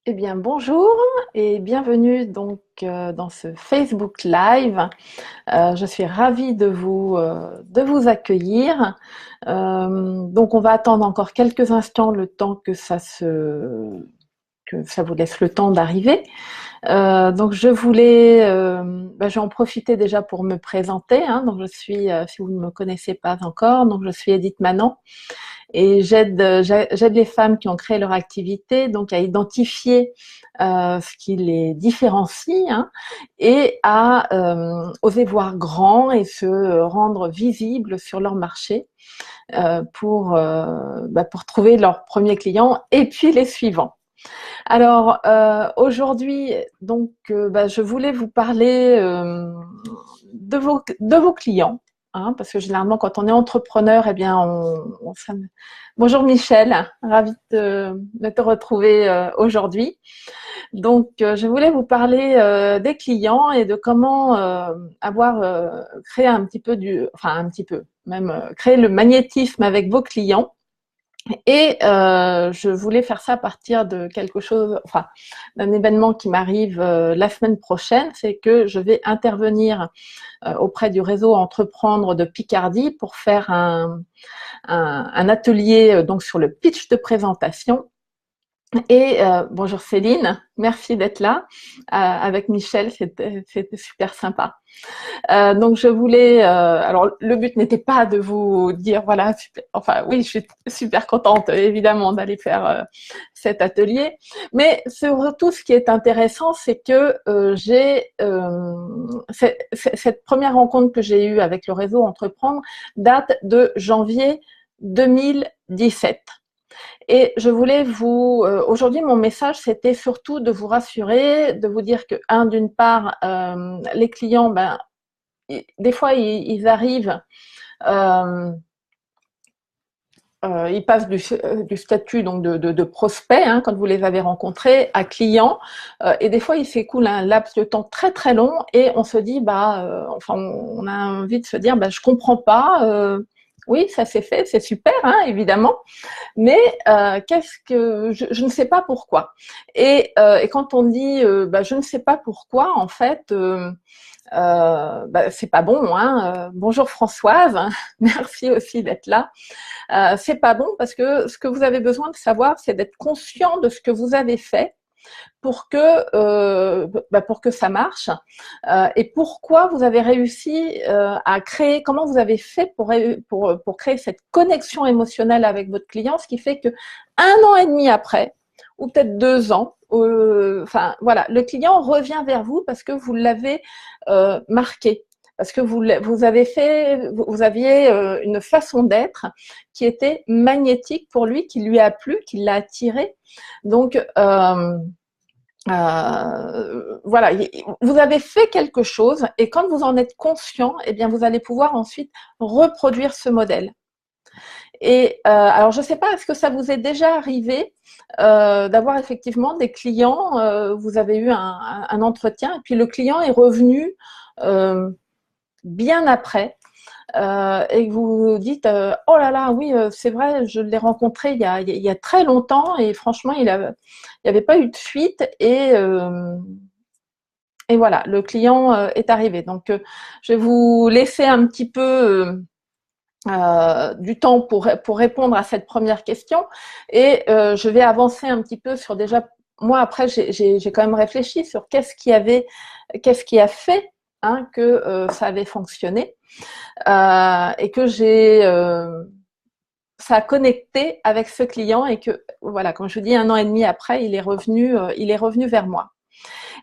Eh bien, bonjour et bienvenue donc dans ce Facebook Live. Je suis ravie de vous accueillir. Donc, on va attendre encore quelques instants le temps que ça vous laisse le temps d'arriver. Donc, je vais en profiter déjà pour me présenter. Hein. Donc, si vous ne me connaissez pas encore, donc je suis Edith Manan. Et j'aide les femmes qui ont créé leur activité donc à identifier ce qui les différencie, hein, et à oser voir grand et se rendre visibles sur leur marché pour trouver leurs premiers clients et puis les suivants. Alors aujourd'hui, je voulais vous parler de vos clients, hein, parce que généralement, quand on est entrepreneur, eh bien, Bonjour Michel, ravie de te retrouver aujourd'hui. Donc, je voulais vous parler des clients et de comment avoir créé créer le magnétisme avec vos clients. Et je voulais faire ça à partir de d'un événement qui m'arrive la semaine prochaine, c'est que je vais intervenir auprès du réseau Entreprendre de Picardie pour faire un atelier donc sur le pitch de présentation. Et bonjour Céline, merci d'être là avec Michel, c'était super sympa. Donc je voulais, alors le but n'était pas de vous dire voilà, oui, je suis super contente évidemment d'aller faire cet atelier, mais surtout ce qui est intéressant, c'est que cette première rencontre que j'ai eue avec le réseau Entreprendre date de janvier 2017. Et je voulais aujourd'hui, mon message, c'était surtout de vous rassurer, de vous dire que, d'une part, les clients, des fois, ils arrivent, ils passent du statut donc de prospect, hein, quand vous les avez rencontrés, à client, et des fois, il s'écoule un laps de temps très très long, et on se dit, on a envie de se dire, je comprends pas. Oui, ça s'est fait, c'est super, hein, évidemment. Mais je ne sais pas pourquoi. Et quand on dit je ne sais pas pourquoi, en fait, c'est pas bon. Hein. Bonjour Françoise, merci aussi d'être là. C'est pas bon parce que ce que vous avez besoin de savoir, c'est d'être conscient de ce que vous avez fait pour que ça marche, et pourquoi vous avez réussi à créer, comment vous avez fait pour créer cette connexion émotionnelle avec votre client, ce qui fait que 1 an et demi après, ou peut-être 2 ans, le client revient vers vous parce que vous l'avez marqué. Parce que vous aviez une façon d'être qui était magnétique pour lui, qui lui a plu, qui l'a attiré. Donc, voilà, vous avez fait quelque chose et quand vous en êtes conscient, eh bien, vous allez pouvoir ensuite reproduire ce modèle. Et alors, je ne sais pas, est-ce que ça vous est déjà arrivé d'avoir effectivement des clients, vous avez eu un entretien et puis le client est revenu bien après, et que vous vous dites oh là là, oui, c'est vrai, je l'ai rencontré il y a très longtemps et franchement, il n'y avait pas eu de fuite et voilà, le client est arrivé. Donc, je vais vous laisser un petit peu du temps pour répondre à cette première question et je vais avancer un petit peu sur déjà, moi après j'ai quand même réfléchi sur qu'est-ce qui a fait, hein, que ça avait fonctionné, et que ça a connecté avec ce client et que voilà, comme je vous dis, 1 an et demi après, il est revenu vers moi.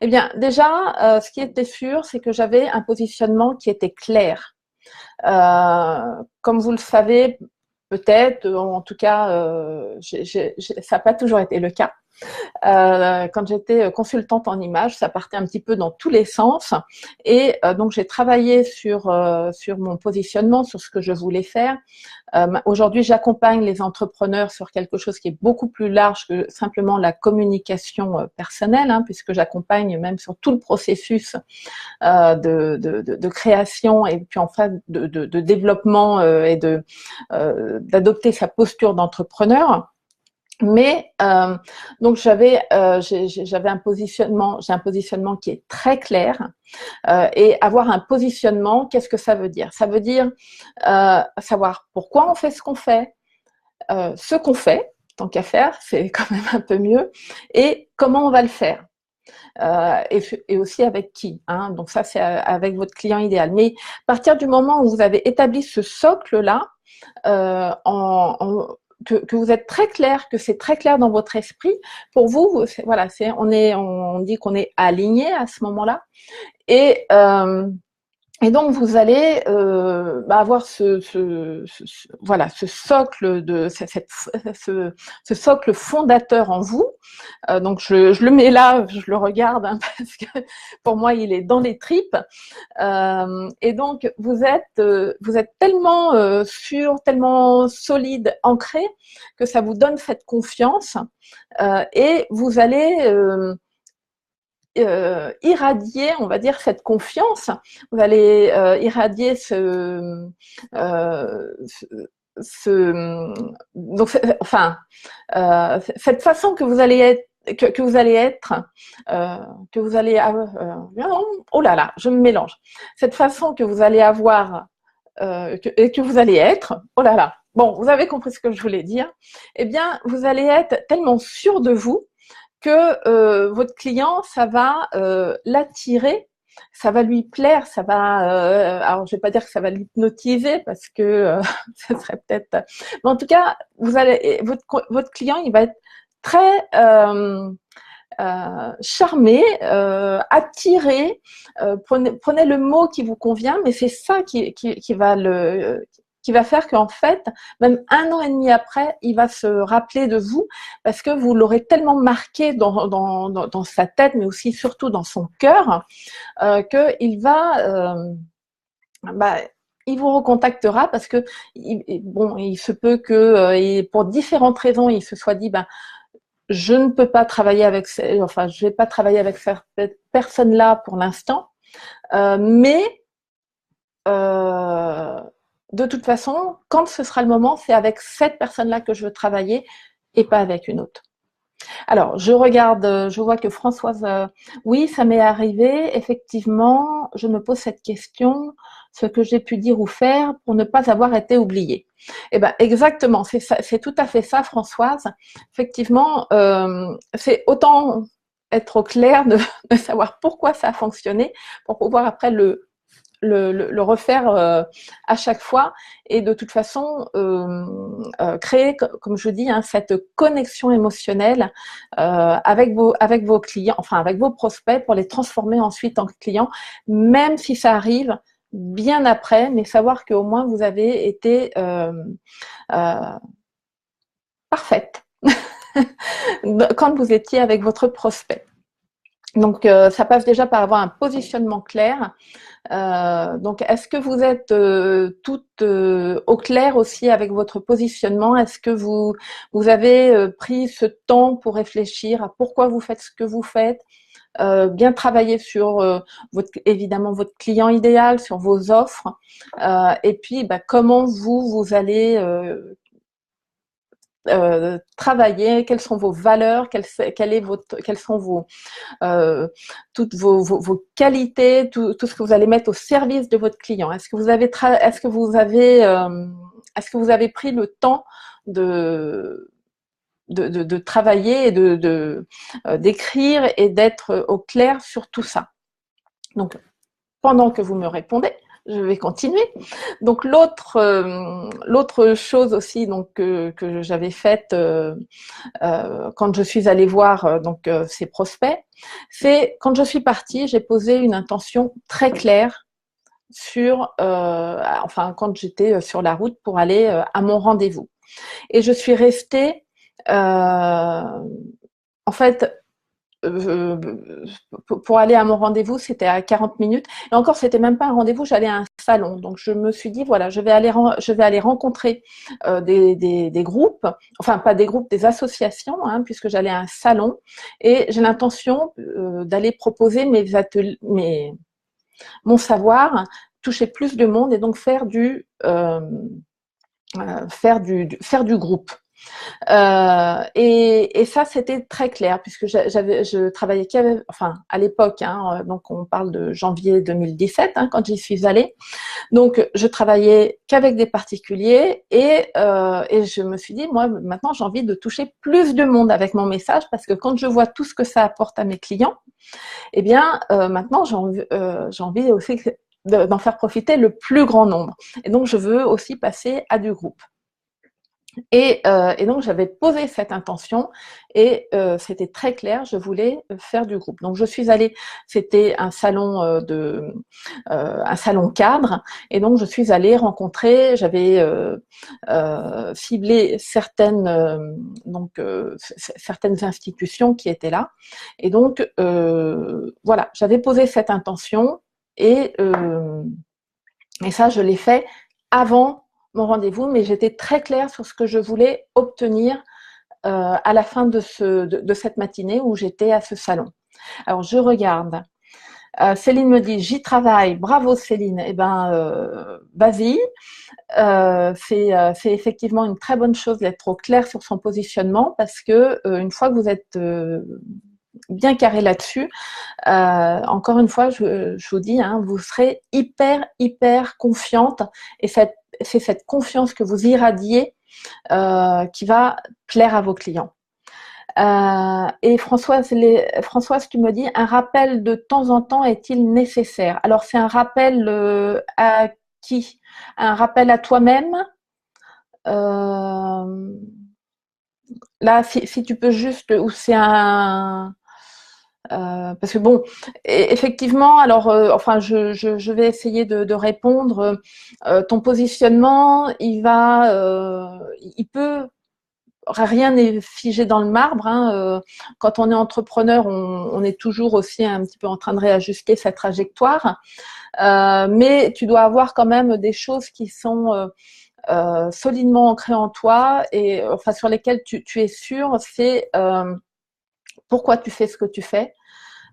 Eh bien, déjà, ce qui était sûr, c'est que j'avais un positionnement qui était clair. Comme vous le savez, peut-être, en tout cas, ça n'a pas toujours été le cas. Quand j'étais consultante en images, ça partait un petit peu dans tous les sens. Et donc, j'ai travaillé sur mon positionnement, sur ce que je voulais faire. Aujourd'hui, j'accompagne les entrepreneurs sur quelque chose qui est beaucoup plus large que simplement la communication personnelle, hein, puisque j'accompagne même sur tout le processus de création et puis enfin de développement et d'adopter sa posture d'entrepreneur. Mais donc j'avais un positionnement, j'ai un positionnement qui est très clair. Et avoir un positionnement, qu'est-ce que ça veut dire? Ça veut dire savoir pourquoi on fait ce qu'on fait, tant qu'à faire, c'est quand même un peu mieux, et comment on va le faire. Et aussi avec qui, hein. Donc ça, c'est avec votre client idéal. Mais à partir du moment où vous avez établi ce socle-là, que vous êtes très clair, que c'est très clair dans votre esprit, pour vous, voilà, on dit qu'on est aligné à ce moment-là. Et, et donc vous allez avoir voilà, ce socle ce socle fondateur en vous. Donc je le mets là, je le regarde, hein, parce que pour moi il est dans les tripes. Et donc vous êtes tellement sûr, tellement solide, ancré, que ça vous donne cette confiance, et vous allez irradier, on va dire, cette confiance. Vous allez irradier donc, enfin, cette façon que vous allez être, que vous allez être, que vous allez oh là là, je me mélange. Cette façon que vous allez avoir et que vous allez être, oh là là, bon, vous avez compris ce que je voulais dire. Eh bien, vous allez être tellement sûr de vous que votre client, ça va l'attirer, ça va lui plaire, ça va. Alors, je vais pas dire que ça va l'hypnotiser parce que ça serait peut-être. Mais en tout cas, votre client, il va être très charmé, attiré. Prenez le mot qui vous convient, mais c'est ça qui va faire qu'en fait, même 1 an et demi après, il va se rappeler de vous parce que vous l'aurez tellement marqué dans sa tête, mais aussi surtout dans son cœur, qu'il va, il vous recontactera parce que bon, il se peut que pour différentes raisons, il se soit dit, je ne peux pas travailler avec, enfin, je vais pas travailler avec cette personne-là pour l'instant, mais de toute façon, quand ce sera le moment, c'est avec cette personne-là que je veux travailler et pas avec une autre. Alors, je regarde, je vois que Françoise, oui, ça m'est arrivé, effectivement, je me pose cette question, ce que j'ai pu dire ou faire pour ne pas avoir été oubliée. Eh ben, exactement, c'est tout à fait ça, Françoise. Effectivement, c'est autant être au clair de savoir pourquoi ça a fonctionné pour pouvoir après le refaire à chaque fois et de toute façon créer, comme je dis, hein, cette connexion émotionnelle avec vos clients, enfin avec vos prospects pour les transformer ensuite en clients, même si ça arrive bien après, mais savoir qu'au moins vous avez été parfaite quand vous étiez avec votre prospect. Donc ça passe déjà par avoir un positionnement clair. Donc, est-ce que vous êtes toutes au clair aussi avec votre positionnement? Est-ce que vous avez pris ce temps pour réfléchir à pourquoi vous faites ce que vous faites? Bien travailler sur évidemment votre client idéal, sur vos offres, et puis comment vous allez travailler, quelles sont vos valeurs, quelles sont toutes vos qualités, tout ce que vous allez mettre au service de votre client. Est-ce que vous avez pris le temps de travailler et d'écrire et d'être au clair sur tout ça? Donc, pendant que vous me répondez, je vais continuer. Donc l'autre chose aussi donc que j'avais faite quand je suis allée voir ces prospects, c'est quand je suis partie, j'ai posé une intention très claire sur, quand j'étais sur la route pour aller à mon rendez-vous. Et je suis restée, en fait, pour aller à mon rendez-vous, c'était à 40 minutes. Et encore, c'était même pas un rendez-vous, j'allais à un salon. Donc, je me suis dit, voilà, je vais aller rencontrer des groupes, enfin, pas des groupes, des associations, hein, puisque j'allais à un salon. Et j'ai l'intention d'aller proposer mon savoir, toucher plus de monde et donc faire du groupe. Et ça, c'était très clair puisque je travaillais qu'avec, enfin à l'époque, hein, donc on parle de janvier 2017 hein, quand j'y suis allée. Donc je travaillais qu'avec des particuliers et je me suis dit moi maintenant j'ai envie de toucher plus de monde avec mon message parce que quand je vois tout ce que ça apporte à mes clients, eh bien maintenant j'ai envie aussi d'en faire profiter le plus grand nombre. Et donc je veux aussi passer à du groupe. Et donc j'avais posé cette intention et c'était très clair, je voulais faire du groupe. Donc je suis allée, c'était un salon un salon cadre, et donc je suis allée rencontrer, j'avais ciblé certaines institutions qui étaient là, et donc voilà, j'avais posé cette intention et ça je l'ai fait avant mon rendez-vous, mais j'étais très claire sur ce que je voulais obtenir à la fin de cette matinée où j'étais à ce salon. Alors je regarde. Céline me dit j'y travaille, bravo Céline. Eh ben vas-y. C'est effectivement une très bonne chose d'être au clair sur son positionnement parce que une fois que vous êtes bien carré là-dessus, encore une fois, je vous dis, hein, vous serez hyper confiante et c'est cette confiance que vous irradiez qui va plaire à vos clients. Et Françoise, tu me dis, un rappel de temps en temps est-il nécessaire? Alors, c'est un rappel à qui? Un rappel à toi-même? Là, si tu peux juste, ou c'est un... parce que bon, effectivement, alors, enfin, je vais essayer de répondre. Ton positionnement, il peut, rien n'est figé dans le marbre. Hein. Quand on est entrepreneur, on est toujours aussi un petit peu en train de réajuster sa trajectoire. Mais tu dois avoir quand même des choses qui sont solidement ancrées en toi et enfin sur lesquelles tu es sûr. C'est pourquoi tu fais ce que tu fais.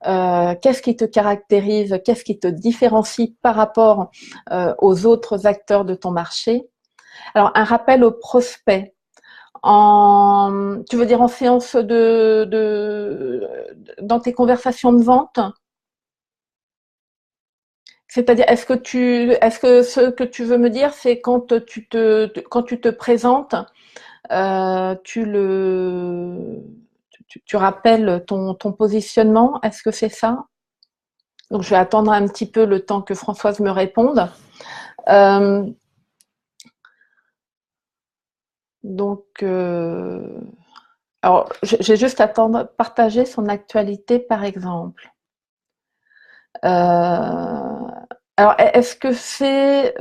Qu'est-ce qui te caractérise, qu'est-ce qui te différencie par rapport aux autres acteurs de ton marché. Alors, un rappel aux prospects. Tu veux dire en séance dans tes conversations de vente? C'est-à-dire, est-ce que ce que tu veux me dire, c'est quand quand tu te présentes, tu rappelles ton positionnement? Est-ce que c'est ça? Donc, je vais attendre un petit peu le temps que Françoise me réponde. Alors, j'ai juste à partager son actualité, par exemple. Alors, est-ce que c'est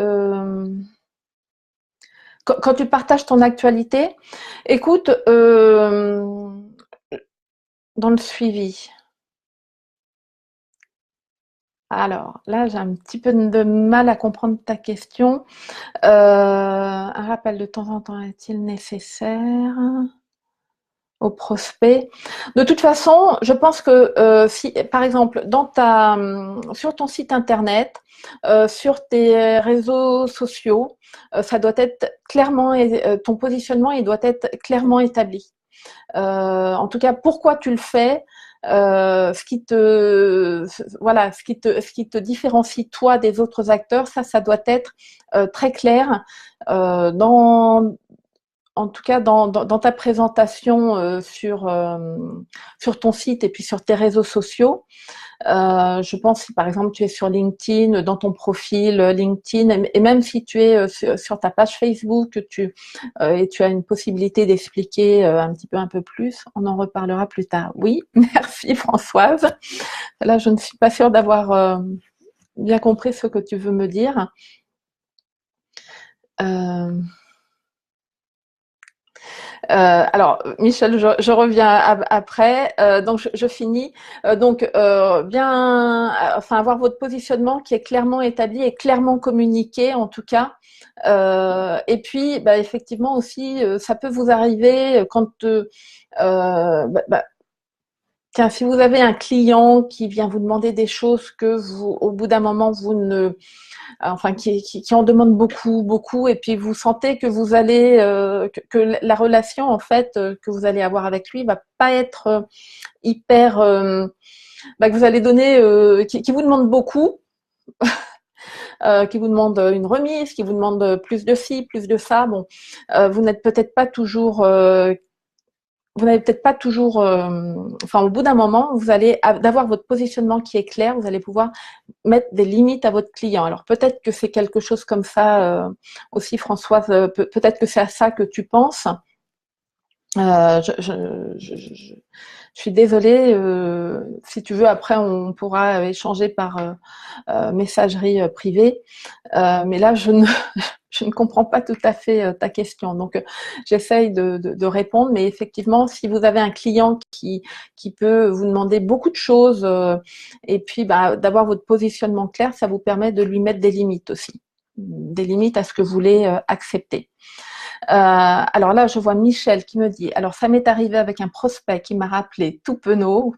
quand tu partages ton actualité, écoute, dans le suivi. Alors, là, j'ai un petit peu de mal à comprendre ta question. Un rappel de temps en temps est-il nécessaire au prospect? De toute façon, je pense que si, par exemple, sur ton site internet, sur tes réseaux sociaux, ça doit être clairement, ton positionnement, il doit être clairement établi. En tout cas, pourquoi tu le fais, ce qui te différencie toi des autres acteurs, ça doit être très clair en tout cas dans ta présentation sur ton site et puis sur tes réseaux sociaux. Je pense si par exemple tu es sur LinkedIn, dans ton profil LinkedIn, et même si tu es sur ta page Facebook, et tu as une possibilité d'expliquer un peu plus, on en reparlera plus tard. Oui, merci Françoise. Là, je ne suis pas sûre d'avoir bien compris ce que tu veux me dire. Alors, Michel, je reviens après. Donc, je finis. Enfin, avoir votre positionnement qui est clairement établi et clairement communiqué, en tout cas. Et puis, bah, effectivement aussi, ça peut vous arriver quand tiens, si vous avez un client qui vient vous demander des choses que vous, au bout d'un moment, vous ne, enfin, qui en demande beaucoup, beaucoup, et puis vous sentez que vous allez, que la relation en fait que vous allez avoir avec lui va pas être hyper, que vous allez donner, qui vous demande beaucoup, qui vous demande une remise, qui vous demande plus de ci, plus de ça. Bon, vous n'êtes peut-être pas toujours vous n'avez peut-être pas toujours, enfin au bout d'un moment, vous allez d'avoir votre positionnement qui est clair, vous allez pouvoir mettre des limites à votre client. Alors peut-être que c'est quelque chose comme ça aussi, Françoise, peut-être que c'est à ça que tu penses. Euh, je, je, je, je, je suis désolée. Si tu veux, après on pourra échanger par messagerie privée. Mais là, je ne comprends pas tout à fait ta question. Donc, j'essaye de répondre. Mais effectivement, si vous avez un client qui peut vous demander beaucoup de choses et puis d'avoir votre positionnement clair, ça vous permet de lui mettre des limites aussi. Des limites à ce que vous voulez accepter. Alors là, je vois Michel qui me dit, alors ça m'est arrivé avec un prospect qui m'a rappelé tout penaud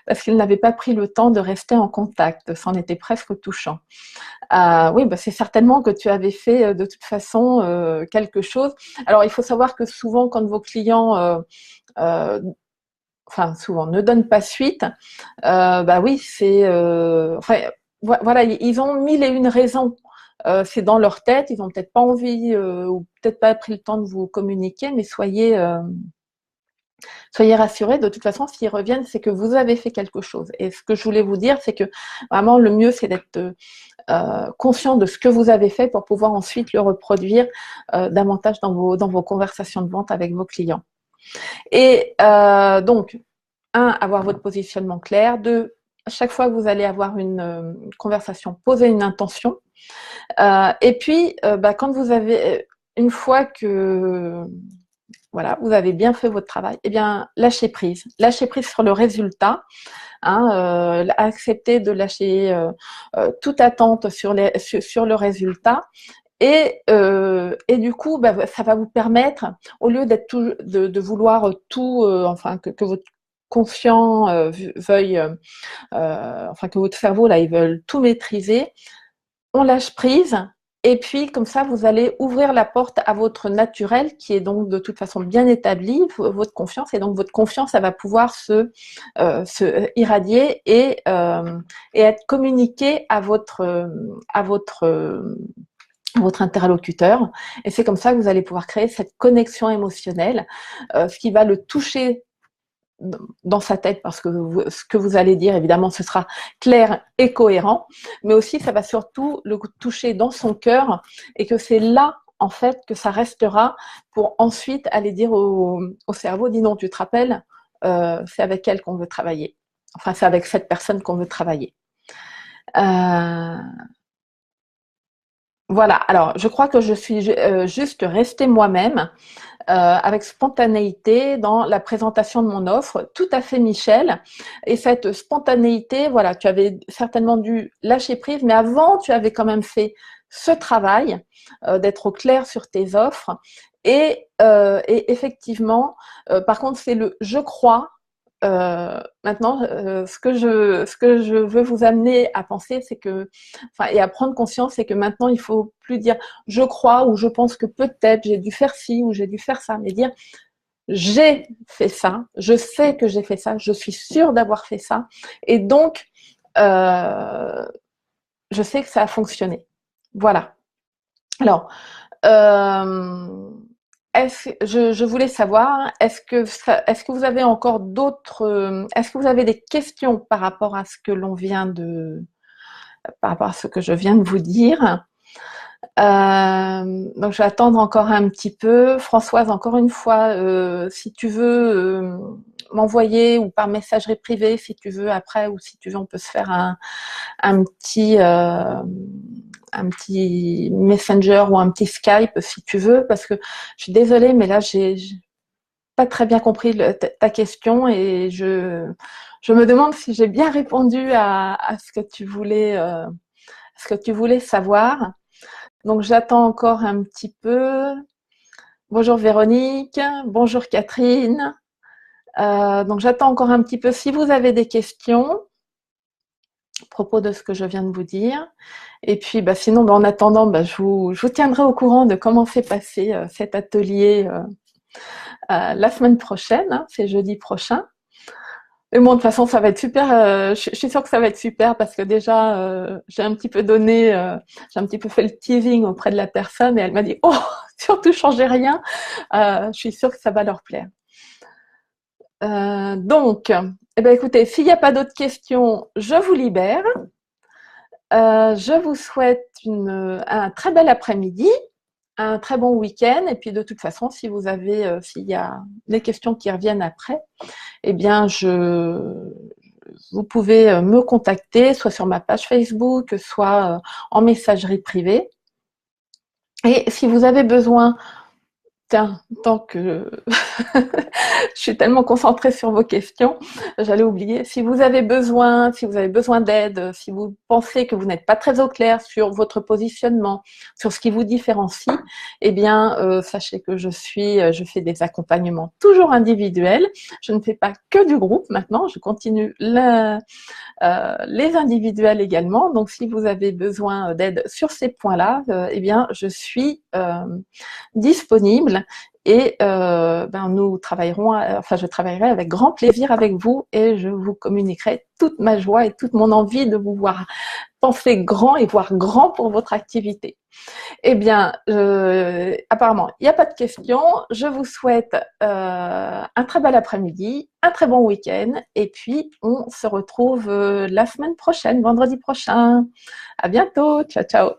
parce qu'il n'avait pas pris le temps de rester en contact. C'en était presque touchant. Oui, c'est certainement que tu avais fait de toute façon quelque chose. Alors, il faut savoir que souvent, quand vos clients, enfin souvent, ne donnent pas suite, oui, c'est, enfin, voilà, ils ont mille et une raisons. C'est dans leur tête, ils n'ont peut-être pas envie ou peut-être pas pris le temps de vous communiquer, mais soyez rassurés, de toute façon, s'ils reviennent, c'est que vous avez fait quelque chose. Et ce que je voulais vous dire, c'est que vraiment le mieux, c'est d'être conscient de ce que vous avez fait pour pouvoir ensuite le reproduire davantage dans vos conversations de vente avec vos clients. Et donc, avoir votre positionnement clair. Deux, à chaque fois que vous allez avoir une conversation, posez une intention. Et puis, quand vous avez, une fois que voilà, vous avez bien fait votre travail, eh bien, lâchez prise. Lâchez prise sur le résultat. Accepter de lâcher toute attente sur le résultat. Et du coup, ça va vous permettre, au lieu de vouloir tout, enfin que votre conscient veuille, enfin que votre cerveau là, ils veulent tout maîtriser, on lâche prise. Et puis, comme ça, vous allez ouvrir la porte à votre naturel, qui est donc de toute façon bien établi, votre confiance. Et donc, votre confiance, elle va pouvoir se irradier et être communiquée à votre interlocuteur. Et c'est comme ça que vous allez pouvoir créer cette connexion émotionnelle, ce qui va le toucher dans sa tête, parce que ce que vous allez dire, évidemment, ce sera clair et cohérent, mais aussi ça va surtout le toucher dans son cœur, et que c'est là, en fait, que ça restera pour ensuite aller dire au cerveau, dis non, tu te rappelles, c'est avec elle qu'on veut travailler. Enfin, c'est avec cette personne qu'on veut travailler. Voilà, alors je crois que je suis juste restée moi-même. Avec spontanéité dans la présentation de mon offre, tout à fait Michel. Et cette spontanéité, voilà, tu avais certainement dû lâcher prise, mais avant, tu avais quand même fait ce travail d'être au clair sur tes offres. Et effectivement, par contre, c'est le je crois. Maintenant, ce que je veux vous amener à penser, c'est que, enfin, et à prendre conscience, c'est que maintenant, il faut plus dire je crois ou je pense que peut-être j'ai dû faire ci ou j'ai dû faire ça, mais dire j'ai fait ça, je sais que j'ai fait ça, je suis sûre d'avoir fait ça, et donc je sais que ça a fonctionné. Voilà. Alors, je voulais savoir, est-ce que vous avez encore d'autres, est-ce que vous avez des questions par rapport à ce que par rapport à ce que je viens de vous dire? Donc je vais attendre encore un petit peu. Françoise, encore une fois, si tu veux m'envoyer, ou par messagerie privée, si tu veux après, ou si tu veux, on peut se faire un petit Messenger ou un petit Skype si tu veux, parce que je suis désolée, mais là j'ai pas très bien compris ta question, et je me demande si j'ai bien répondu à ce que tu voulais savoir. Donc j'attends encore un petit peu. Bonjour Véronique, bonjour Catherine. Donc j'attends encore un petit peu si vous avez des questions à propos de ce que je viens de vous dire. Et puis sinon, en attendant, je vous tiendrai au courant de comment s'est passé cet atelier la semaine prochaine, hein, c'est jeudi prochain. Et bon, de toute façon, ça va être super. Je suis sûre que ça va être super parce que déjà, j'ai un petit peu donné, j'ai un petit peu fait le teasing auprès de la personne et elle m'a dit, oh, surtout changez rien. Je suis sûre que ça va leur plaire. Donc, eh ben, écoutez, s'il n'y a pas d'autres questions, je vous libère. Je vous souhaite un très bel après-midi, un très bon week-end. Et puis, de toute façon, si vous avez, s'il y a des questions qui reviennent après, eh bien, vous pouvez me contacter, soit sur ma page Facebook, soit en messagerie privée. Et si vous avez besoin, tiens, tant que je suis tellement concentrée sur vos questions, j'allais oublier. Si vous avez besoin d'aide, si vous pensez que vous n'êtes pas très au clair sur votre positionnement, sur ce qui vous différencie, eh bien, sachez que je fais des accompagnements toujours individuels. Je ne fais pas que du groupe maintenant, je continue les individuels également. Donc, si vous avez besoin d'aide sur ces points-là, eh bien, je suis disponible et nous travaillerons, je travaillerai avec grand plaisir avec vous et je vous communiquerai toute ma joie et toute mon envie de vous voir penser grand et voir grand pour votre activité. Eh bien, apparemment, il n'y a pas de questions. Je vous souhaite un très bel après-midi, un très bon week-end, et puis on se retrouve la semaine prochaine, vendredi prochain. À bientôt. Ciao, ciao.